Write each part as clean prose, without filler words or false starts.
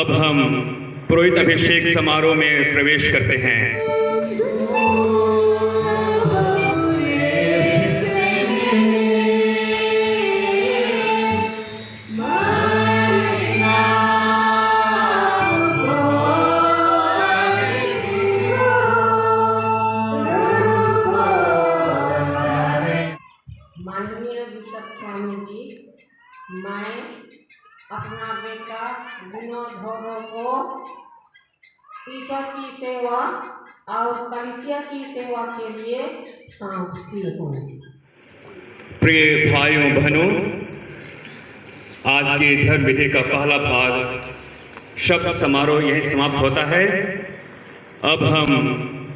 अब हम पुरोहित अभिषेक समारोह में प्रवेश करते हैं। माननीय बिशप स्वामी जी, मैं अपना बेटा विनोद होरो को ईश्वर की सेवा और कलिसिया की सेवा के लिए सौंपती हूँ। प्रिय भाइयों बहनों, आज के धर्म विधि का पहला भाग शब्द समारोह यहीं समाप्त होता है। अब हम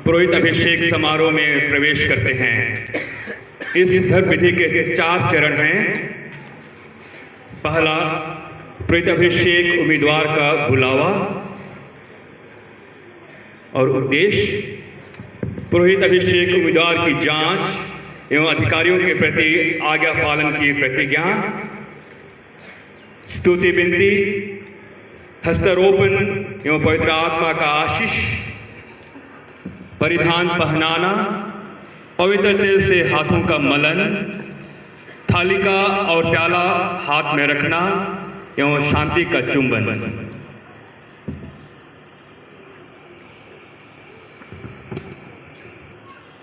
पुरोहित अभिषेक समारोह में प्रवेश करते हैं। इस धर्म विधि के 4 चरण हैं। पहला, पुरोहित अभिषेक उम्मीदवार का बुलावा और उद्देश्य। पुरोहित अभिषेक उम्मीदवार की जांच एवं अधिकारियों के प्रति आज्ञा पालन की प्रतिज्ञा, स्तुति विनती, हस्तारोपण एवं पवित्र आत्मा का आशीष, परिधान पहनाना, पवित्र तेल से हाथों का मलन, थालिका और प्याला हाथ में रखना एवं शांति का चुंबन।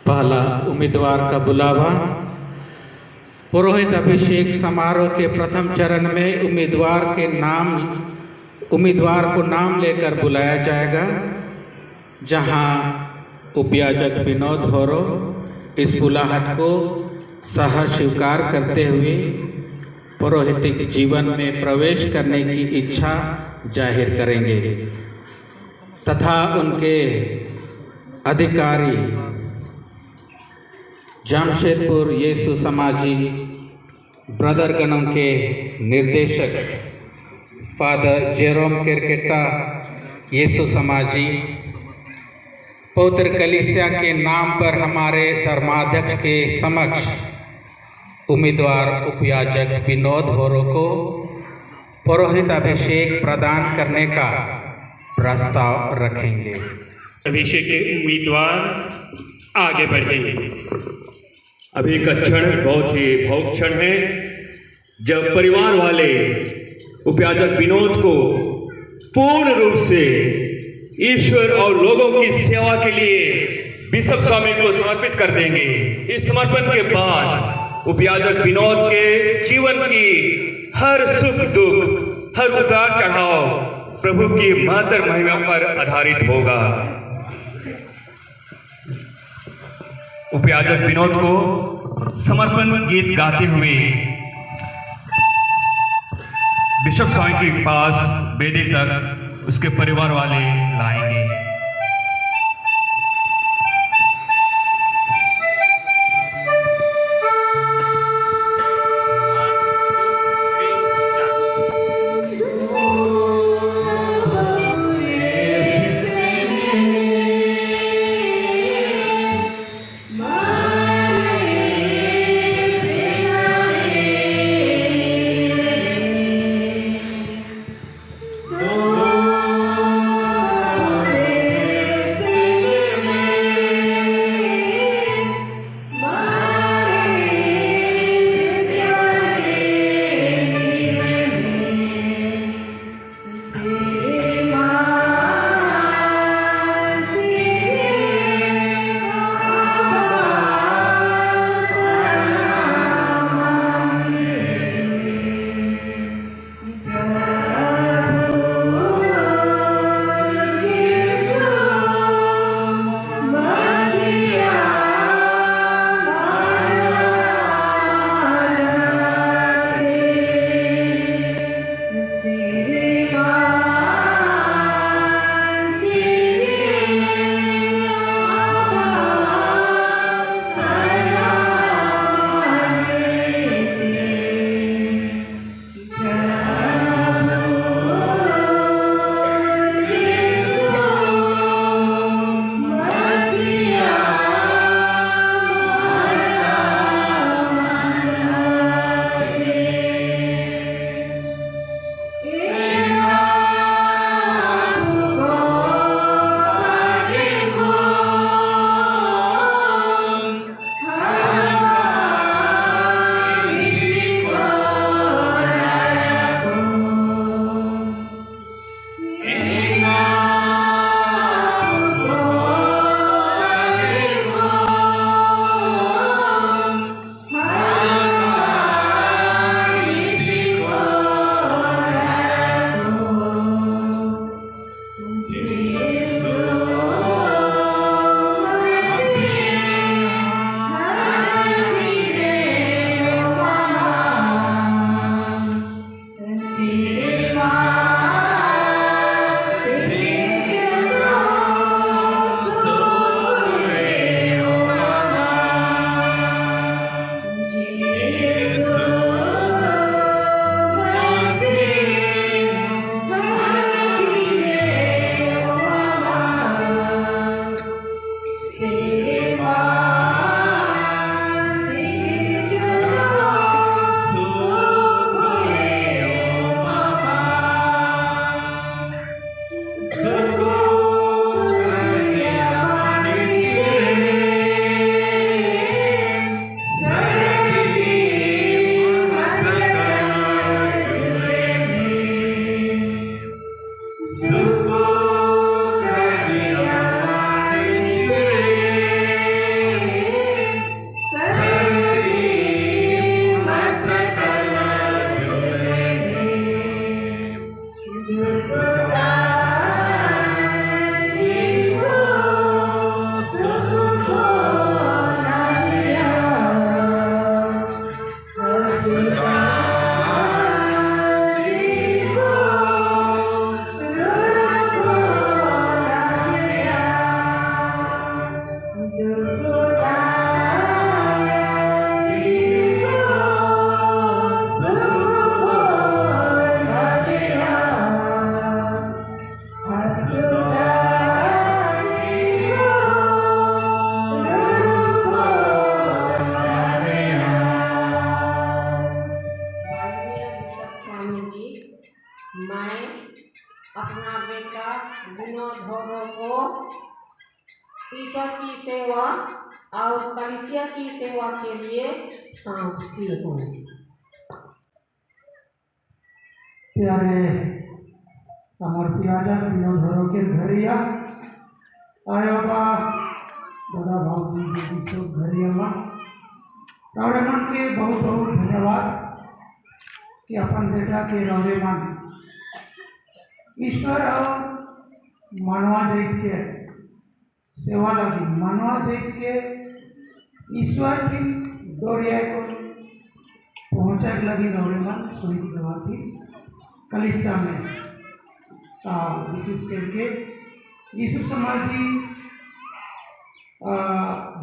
पहला, उम्मीदवार का बुलावा। पुरोहित अभिषेक समारोह के प्रथम चरण में उम्मीदवार को नाम लेकर बुलाया जाएगा, जहां उपयाजक विनोद होरो इस बुलाहट को सहर्ष स्वीकार करते हुए पुरोहितिक जीवन में प्रवेश करने की इच्छा जाहिर करेंगे तथा उनके अधिकारी जमशेदपुर यीशु समाजी ब्रदरगणों के निर्देशक फादर जेरोम किरकेटा यीशु समाजी पवित्र कलीसिया के नाम पर हमारे धर्माध्यक्ष के समक्ष उम्मीदवार उपयाजक विनोद होरो को पुरोहित अभिषेक प्रदान करने का प्रस्ताव रखेंगे। अभिषेक के उम्मीदवार आगे बढ़ेंगे। अभी का क्षण बहुत ही भावुक क्षण है, जब परिवार वाले उपयाजक विनोद को पूर्ण रूप से ईश्वर और लोगों की सेवा के लिए बिशप स्वामी को समर्पित कर देंगे। इस समर्पण के बाद उपयाजक विनोद के जीवन की हर सुख दुख, हर उतार चढ़ाव प्रभु की महत्तर महिमा पर आधारित होगा। उपयाजक विनोद को समर्पण गीत गाते हुए बिशप स्वामी के पास वेदी तक उसके परिवार वाले लाएंगे। अपना बेटा विनोद धोरो को ईश्वर की सेवा और कलिसिया की सेवा के लिए सौंपती हूँ। प्यारे हमारे प्याजक विनोद धोरो के घरिया आयोगा दादा भाव जी सब घरिया में रौरे मन के बहुत बहुत धन्यवाद कि अपन बेटा के रौरे मन ईश्वर और मानवा जैत के सेवा लगी मानवा जैत के ईश्वर की डोरिया को पहुँचा लगी रौरे मन सुनी गवाती कलिसिया में विशेष करके यीशु समाजी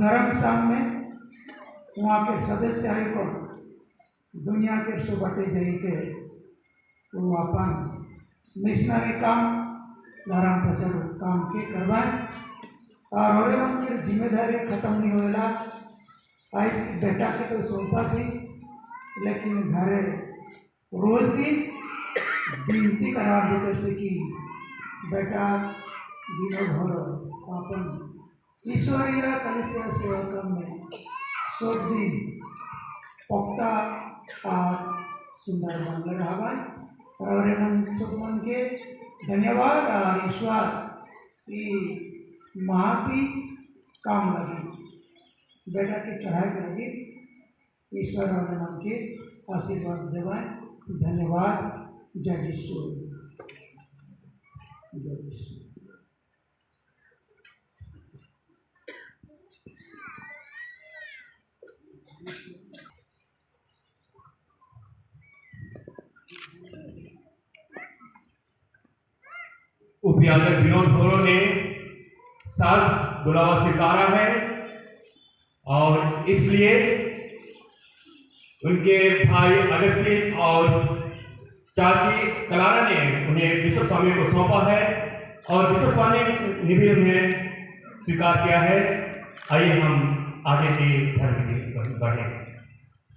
धर्म संघ में वहाँ के सदस्य आई को दुनिया के सो बटे जाइए वो अपन मिशनरी काम धर्म प्रचार काम के करवाए और उनकी जिम्मेदारी खत्म नहीं होएला। आज बेटा के तो सौंपा थी लेकिन घरे रोज दिन विनती करा देते से कि बेटा विनोद धोरो अपन ईश्वरीय कलिसिया सेवा क्रम में सब दिन पक्का और सुंदर बन रहा और मन सब मन के धन्यवाद और ईश्वर की महाती काम लगी बेटा के चढ़ाई लगी ईश्वर और मन के आशीर्वाद देवाएं। धन्यवाद। जय यीशु। जय यीशु। उपयाजक विनोद धोरो ने साज बुलावा स्वीकारा है और इसलिए उनके भाई अगस्तिन और चाची कलारा ने उन्हें बिशप स्वामी को सौंपा है और बिशप स्वामी ने भी उन्हें स्वीकार किया है। आइए हम आगे के धर्म की बढ़ें।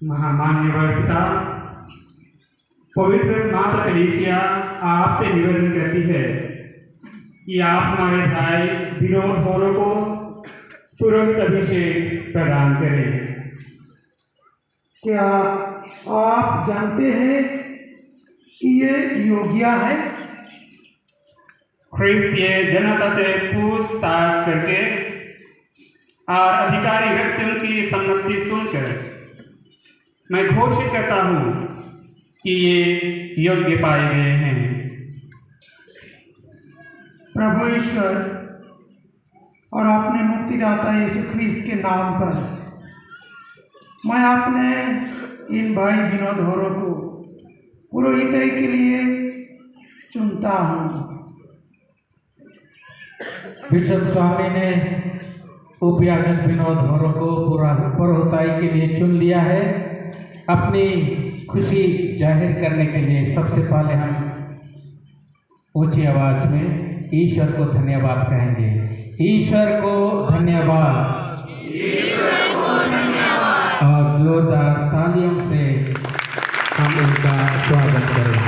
महामान्य पिता पवित्र माता कलीसिया आपसे निवेदन करती है कि आप हमारे भाई विनोद धोरो को तुरंत अभिषेक प्रदान करें। क्या आप जानते हैं कि ये योग्य है? ख्रिस्तीय जनता से पूछताछ करके और अधिकारी व्यक्तियों की सम्मति सुनकर मैं घोषित करता हूँ कि ये योग्य पाए गए हैं। प्रभु ईश्वर और अपने मुक्तिदाता यीशु ख्रिस्त के नाम पर मैं अपने इन भाई विनोद धोरो को पुरोहित के लिए चुनता हूँ। बिशप स्वामी ने उपयाजक विनोद धोरो को पुरोहिताई के लिए चुन लिया है। अपनी खुशी जाहिर करने के लिए सबसे पहले हम ऊंची आवाज में ईश्वर को धन्यवाद कहेंगे। ईश्वर को धन्यवाद। ईश्वर को धन्यवाद। और जोरदार तालियों से हम उनका स्वागत करें।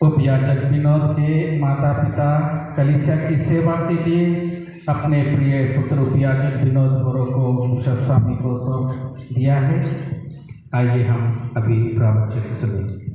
उपयाजक विनोद के माता पिता कलीसिया की सेवा के लिए अपने प्रिय पुत्र उपयाजक विनोद धोरो को बिशप स्वामी को सौंप दिया है। आइए हम अभी प्रवचन सुनें।